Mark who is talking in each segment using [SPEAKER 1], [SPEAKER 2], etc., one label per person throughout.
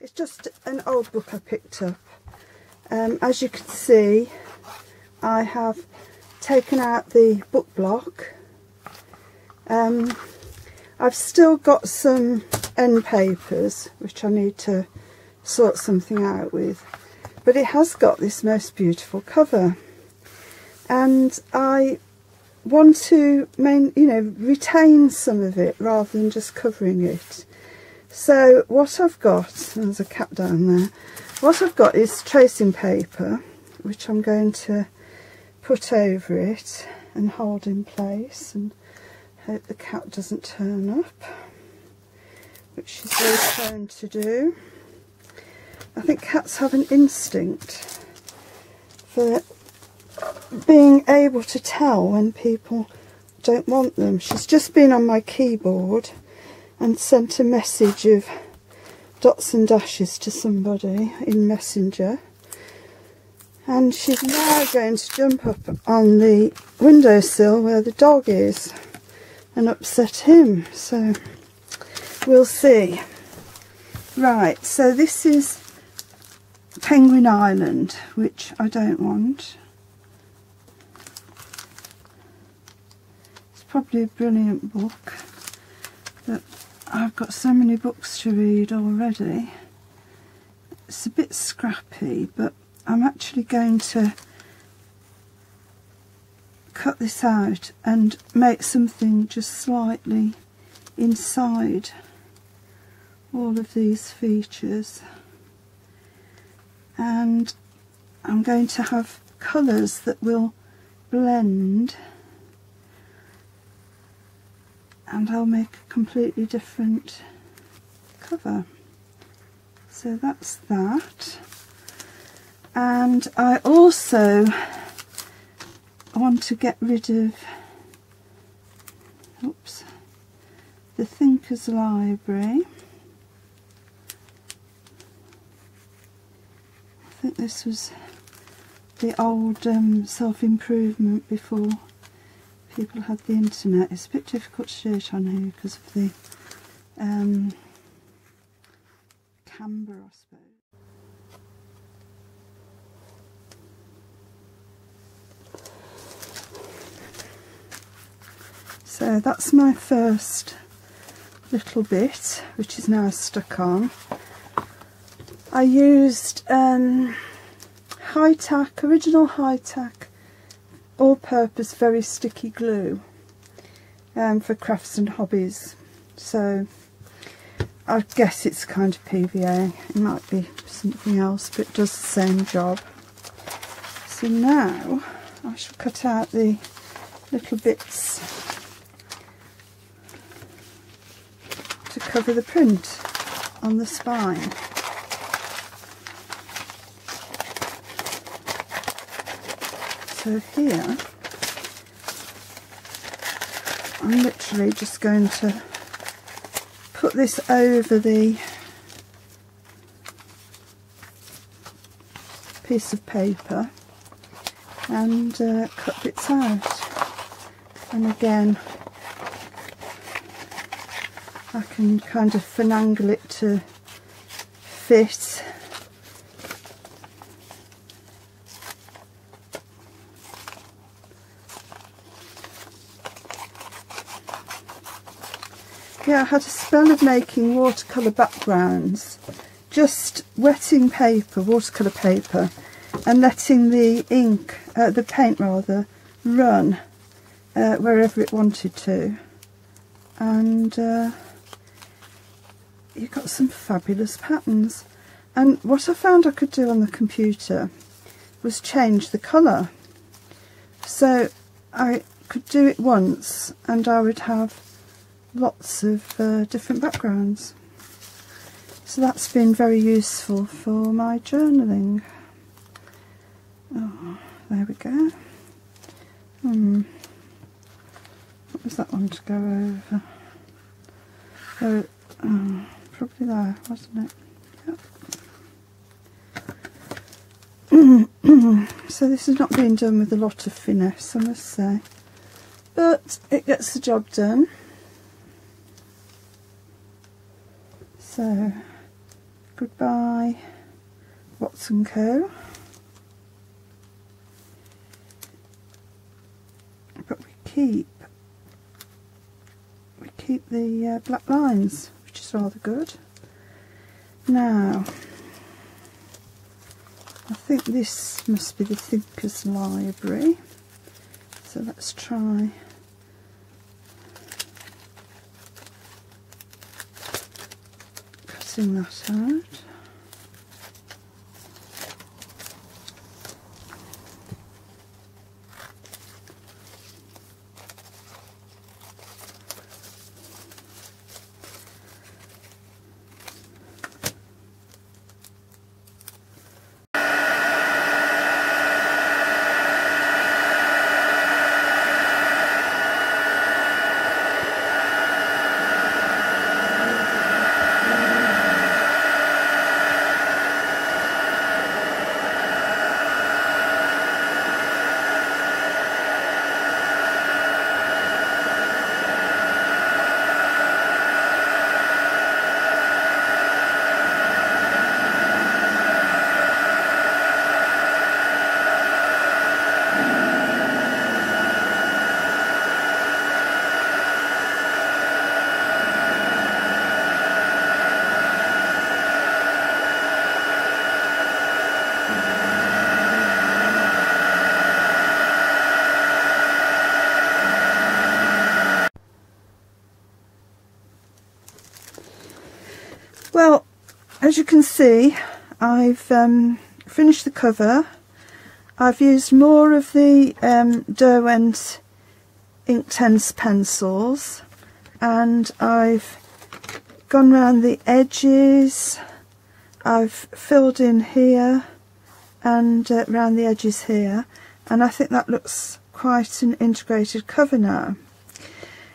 [SPEAKER 1] It's just an old book I picked up. As you can see, I have taken out the book block. I've still got some end papers which I need to sort something out with, but it has got this most beautiful cover, and I want to retain some of it rather than just covering it. So what I've got, there's a cat down there, what I've got is tracing paper which I'm going to put over it and hold in place and hope the cat doesn't turn up, which she's very prone to do. I think cats have an instinct for being able to tell when people don't want them. She's just been on my keyboard and sent a message of dots and dashes to somebody in Messenger, and she's now going to jump up on the windowsill where the dog is and upset him, so we'll see. Right, so this is Penguin Island, which I don't want. It's probably a brilliant book, but I've got so many books to read already. It's a bit scrappy, but I'm actually going to cut this out and make something just slightly inside all of these features, and I'm going to have colours that will blend, and I'll make a completely different cover. So that's that. And I also want to get rid of the Thinker's Library. I think this was the old self-improvement before people had the internet. It's a bit difficult to do it on here because of the camber, I suppose. So that's my first little bit, which is now stuck on. I used high-tack, original high-tack, all-purpose very sticky glue for crafts and hobbies. So I guess it's kind of PVA. It might be something else, but it does the same job. So now I shall cut out the little bits to cover the print on the spine. So here I'm literally just going to put this over the piece of paper and cut bits out, and again I can kind of finagle it to fit. Yeah, I had a spell of making watercolour backgrounds, just wetting paper, watercolour paper, and letting the ink, the paint rather, run wherever it wanted to, and you got some fabulous patterns. And what I found I could do on the computer was change the colour, so I could do it once and I would have lots of different backgrounds. So that's been very useful for my journaling. Oh, there we go. What was that one to go over? Probably there, wasn't it? Yep. So this has not been done with a lot of finesse, I must say, but it gets the job done. So Goodbye, Watson Co. But we keep the black lines, which is rather good. Now, I think this must be the Thinker's Library, so let's try cutting that out. Well, as you can see, I've finished the cover. I've used more of the Derwent Inktense pencils, and I've gone round the edges. I've filled in here and round the edges here, and I think that looks quite an integrated cover now.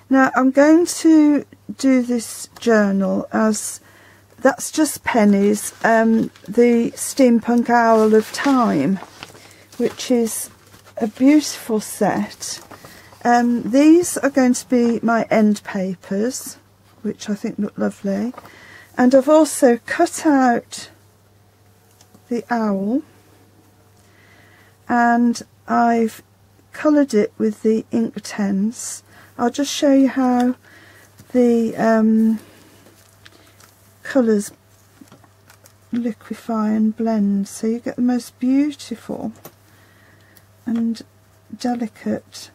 [SPEAKER 1] Now I'm going to do this journal as That's Just Pennies, the Steampunk Owl of Time, which is a beautiful set. These are going to be my end papers, which I think look lovely. And I've also cut out the owl, and I've coloured it with the Inktense. I'll just show you how the colours liquefy and blend, so you get the most beautiful and delicate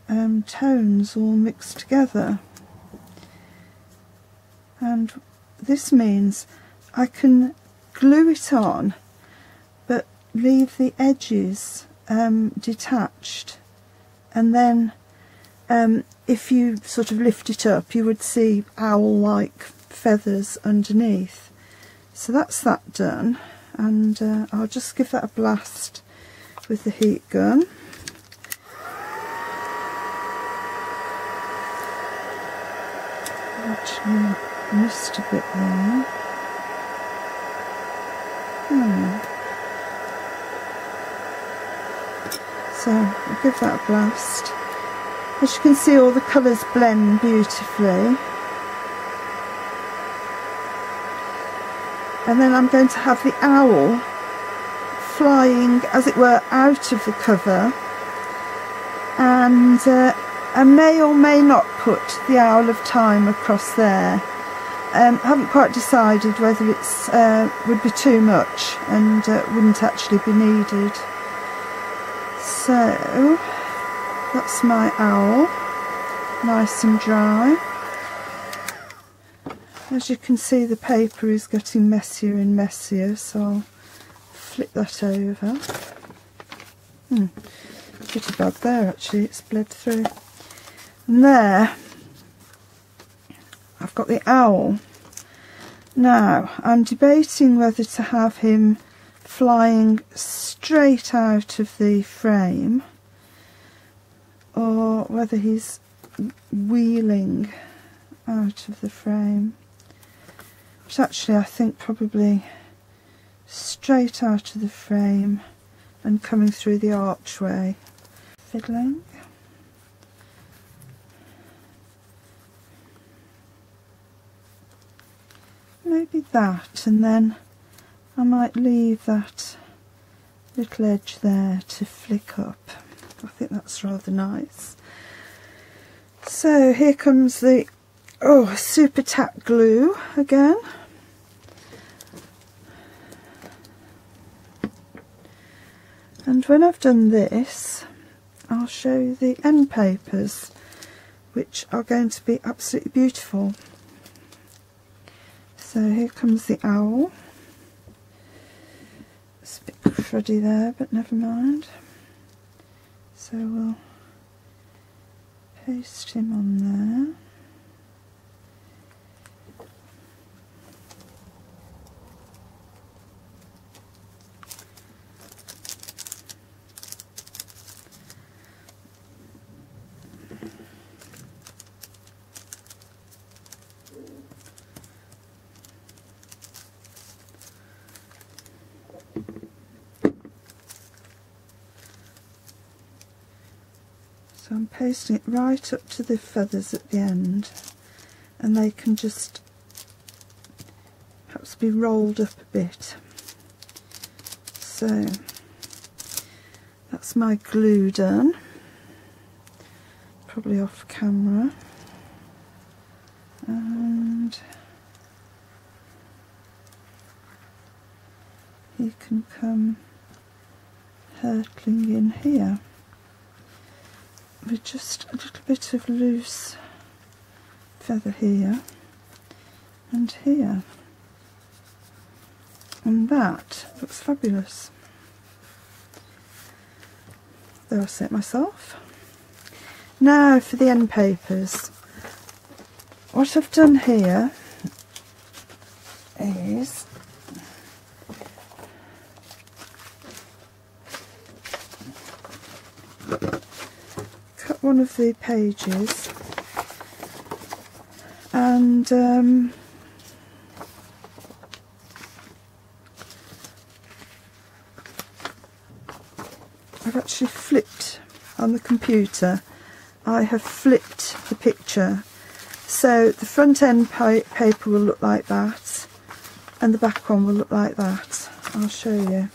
[SPEAKER 1] tones all mixed together. And this means I can glue it on but leave the edges detached, and then if you sort of lift it up you would see owl-like feathers underneath. So that's that done, and I'll just give that a blast with the heat gun. Actually missed a bit there. So I'll give that a blast. As you can see, all the colours blend beautifully. And then I'm going to have the owl flying, as it were, out of the cover, and I may or may not put the Owl of Time across there. I haven't quite decided whether it's would be too much and wouldn't actually be needed. So that's my owl, nice and dry. As you can see, the paper is getting messier and messier, so I'll flip that over. Pretty bad there actually, it's bled through. And there, I've got the owl. Now, I'm debating whether to have him flying straight out of the frame or whether he's wheeling out of the frame. Which actually I think probably straight out of the frame and coming through the archway. Fiddling. Maybe that, and then I might leave that little edge there to flick up. I think that's rather nice. So here comes the super tack glue again. And when I've done this, I'll show you the end papers, which are going to be absolutely beautiful. So here comes the owl. It's a bit cruddy there, but never mind. So we'll paste him on there. So I'm pasting it right up to the feathers at the end, and they can just perhaps be rolled up a bit. So that's my glue done, probably off camera, and he can come hurtling in here with just a little bit of loose feather here and here, and that looks fabulous. There, I set myself. Now for the end papers. What I've done here is one of the pages, and I've actually flipped on the computer. I have flipped the picture, so the front end paper will look like that and the back one will look like that. I'll show you.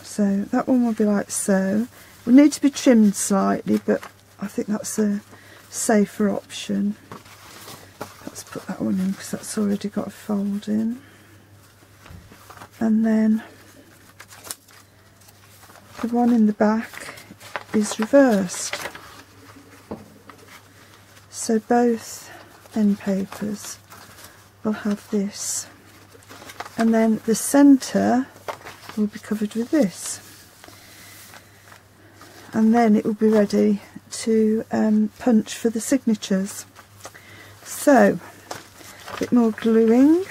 [SPEAKER 1] So that one will be like so. It will need to be trimmed slightly, but I think that's a safer option. Let's put that one in because that's already got a fold in. And then the one in the back is reversed. So both end papers will have this. And then the centre will be covered with this, and then it will be ready to punch for the signatures. So a bit more gluing,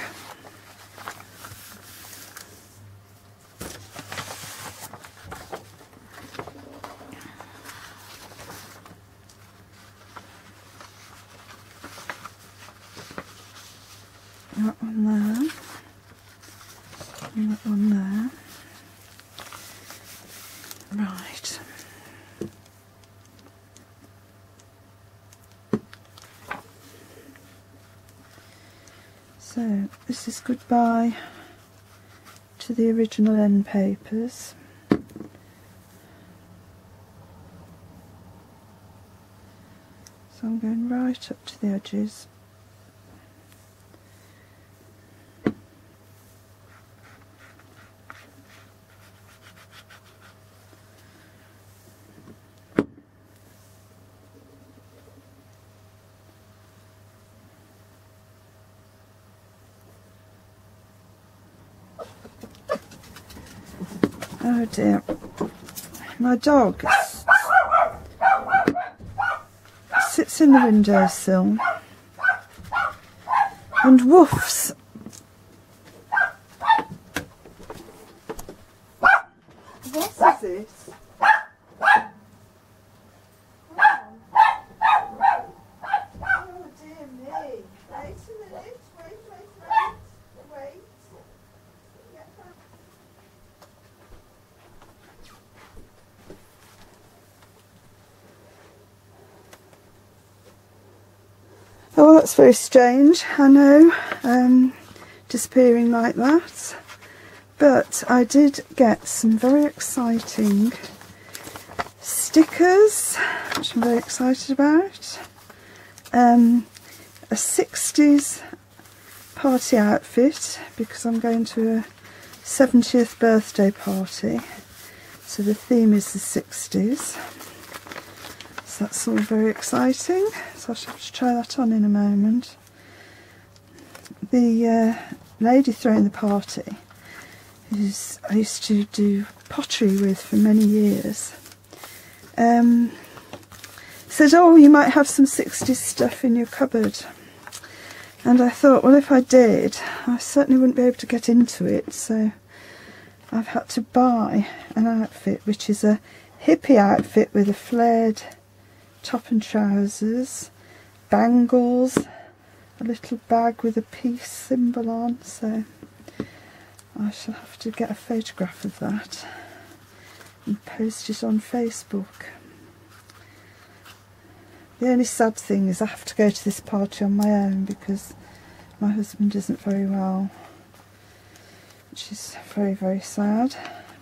[SPEAKER 1] that one there and that one there. Right. So this is goodbye to the original end papers. So I'm going right up to the edges. Oh dear, my dog sits in the windowsill and woofs. What is this? Oh dear me. Wait a minute, wait. Get back. Oh, That's very strange, I know, disappearing like that. But I did get some very exciting stickers, which I'm very excited about. A 60s party outfit, because I'm going to a 70th birthday party. So the theme is the 60s. So that's all very exciting. So I shall have to try that on in a moment. The lady throwing the party, who's I used to do pottery with for many years, said, oh, you might have some 60s stuff in your cupboard. And I thought, well, if I did, I certainly wouldn't be able to get into it. So I've had to buy an outfit, which is a hippie outfit with a flared top and trousers, bangles, a little bag with a peace symbol on. So I shall have to get a photograph of that and post it on Facebook. The only sad thing is I have to go to this party on my own because my husband isn't very well, which is very, very sad.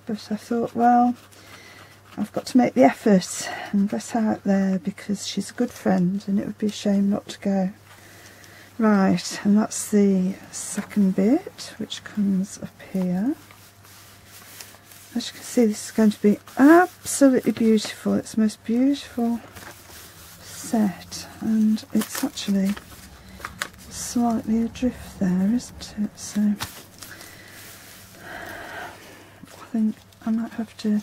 [SPEAKER 1] But I thought, well, I've got to make the effort and get out there because she's a good friend and it would be a shame not to go. Right, and that's the second bit, which comes up here. As you can see, this is going to be absolutely beautiful. It's the most beautiful set, and it's actually slightly adrift there, isn't it? So I think I might have to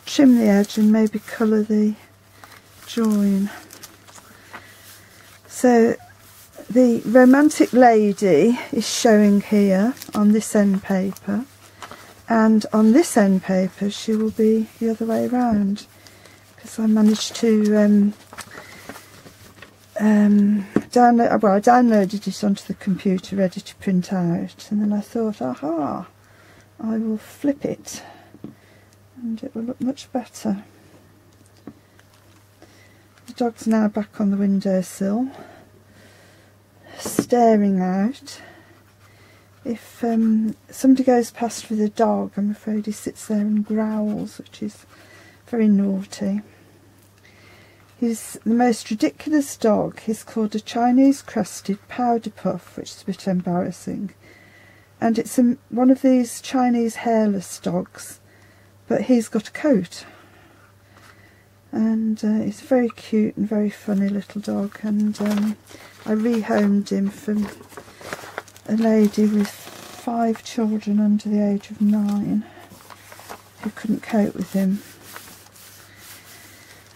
[SPEAKER 1] trim the edge and maybe colour the join. So the romantic lady is showing here on this end paper, and on this end paper she will be the other way around, because I managed to download, well, I downloaded it onto the computer ready to print out, and then I thought, aha, I will flip it and it will look much better. The dog's now back on the windowsill, staring out. If somebody goes past with a dog, I'm afraid he sits there and growls, which is very naughty. He's the most ridiculous dog. He's called a Chinese crested powder puff, which is a bit embarrassing. And it's one of these Chinese hairless dogs, but he's got a coat. And he's a very cute and very funny little dog. And I rehomed him from a lady with 5 children under the age of 9 who couldn't cope with him.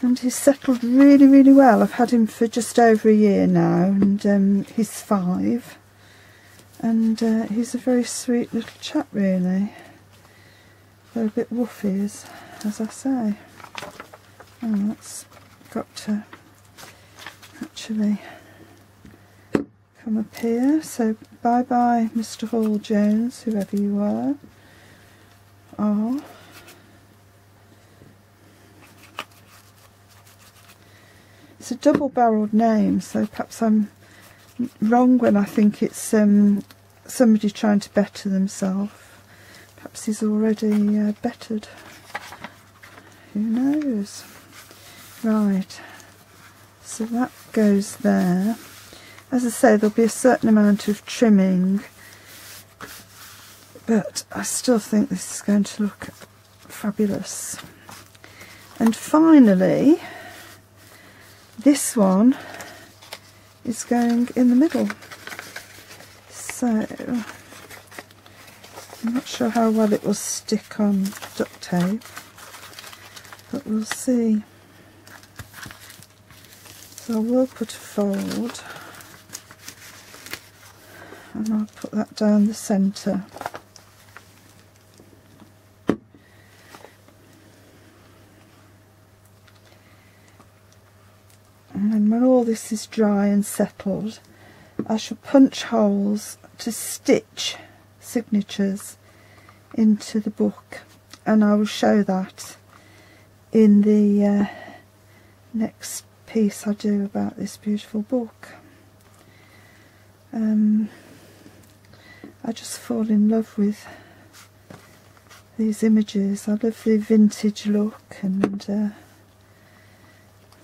[SPEAKER 1] And he's settled really, really well. I've had him for just over a year now, and he's 5. And he's a very sweet little chap, really. They're a bit woofy, as I say. Oh, that's got to actually come up here. So bye-bye, Mr. Hall Jones, whoever you are. It's a double-barrelled name, so perhaps I'm wrong when I think it's somebody trying to better themselves. Perhaps he's already bettered. Who knows? Right, so that goes there. As I say, there'll be a certain amount of trimming, but I still think this is going to look fabulous. And finally, this one is going in the middle. So I'm not sure how well it will stick on duct tape, but we'll see. So I will put a fold, and I'll put that down the centre. And then when all this is dry and settled, I shall punch holes to stitch signatures into the book, and I will show that in the next piece I do about this beautiful book. I just fall in love with these images. I love the vintage look, and I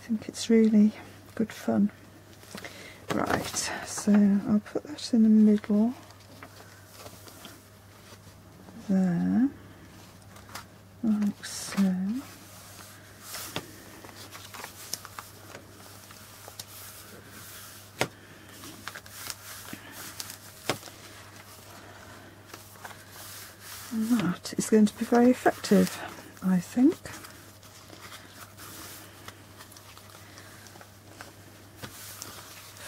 [SPEAKER 1] think it's really good fun. Right, so I'll put that in the middle there, like so. And that is going to be very effective, I think.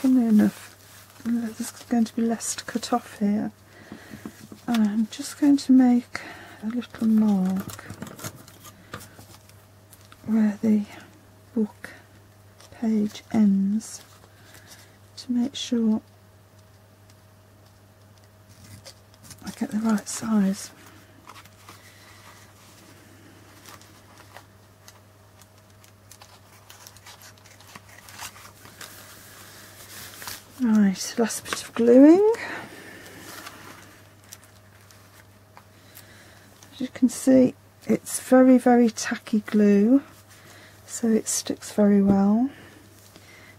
[SPEAKER 1] Funnily enough, there's going to be less to cut off here. I'm just going to make a little mark where the book page ends to make sure I get the right size. Right, last bit of gluing. As you can see, it's very, very tacky glue, so it sticks very well,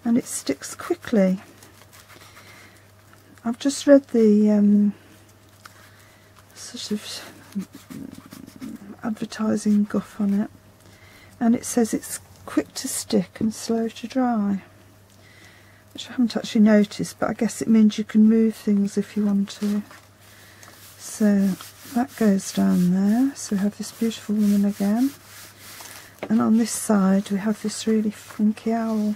[SPEAKER 1] and it sticks quickly. I've just read the sort of advertising guff on it, and it says it's quick to stick and slow to dry, which I haven't actually noticed, but I guess it means you can move things if you want to. So that goes down there. So we have this beautiful woman again, and on this side we have this really funky owl.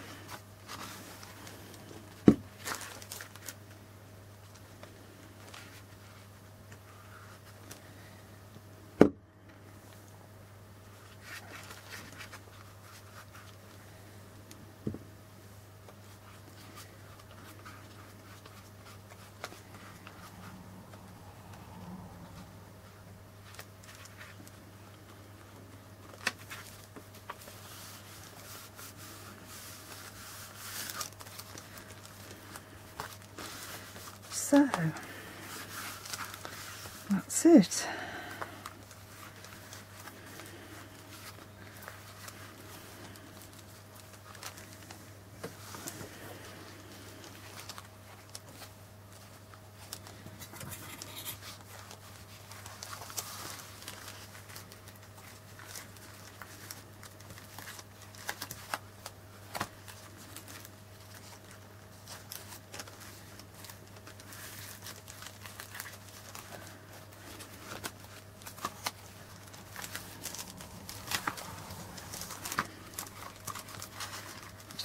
[SPEAKER 1] So that's it.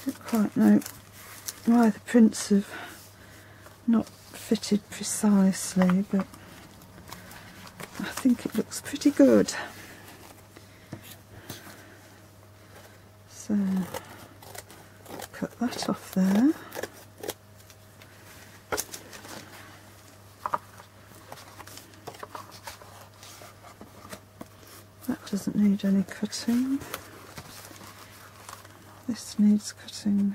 [SPEAKER 1] I don't quite know why the prints have not fitted precisely, but I think it looks pretty good. So cut that off there. That doesn't need any cutting. This needs cutting.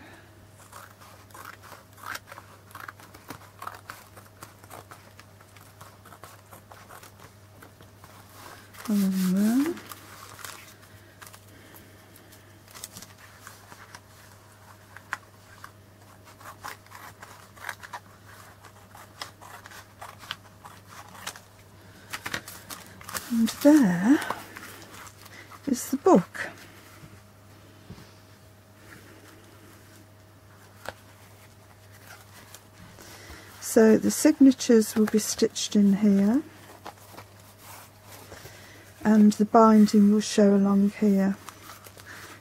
[SPEAKER 1] Along there. And there is the book. So the signatures will be stitched in here, and the binding will show along here.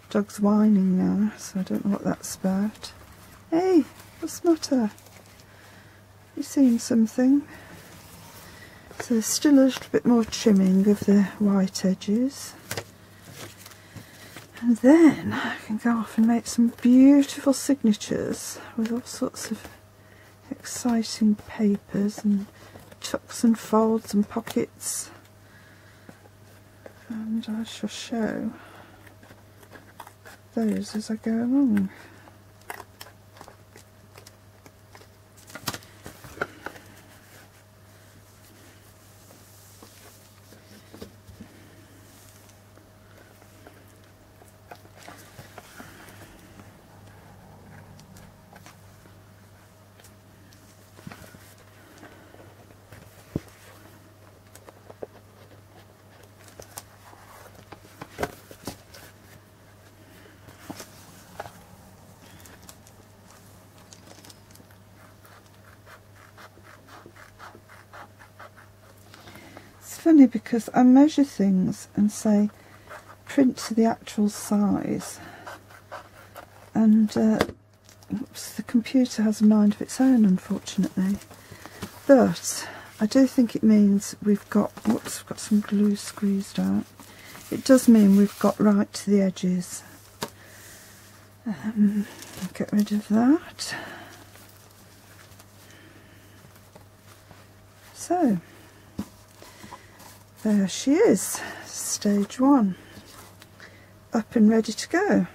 [SPEAKER 1] Dog's whining now, so I don't know what that's about. Hey, what's the matter? You seen something? So there's still a little bit more trimming of the white edges. And then I can go off and make some beautiful signatures with all sorts of exciting papers and tucks and folds and pockets, and I shall show those as I go along. funny because I measure things and say print to the actual size, and oops, the computer has a mind of its own, unfortunately. But I do think it means we've got, whoops, we've got some glue squeezed out. It does mean we've got right to the edges. Get rid of that. So, there she is, stage 1, up and ready to go.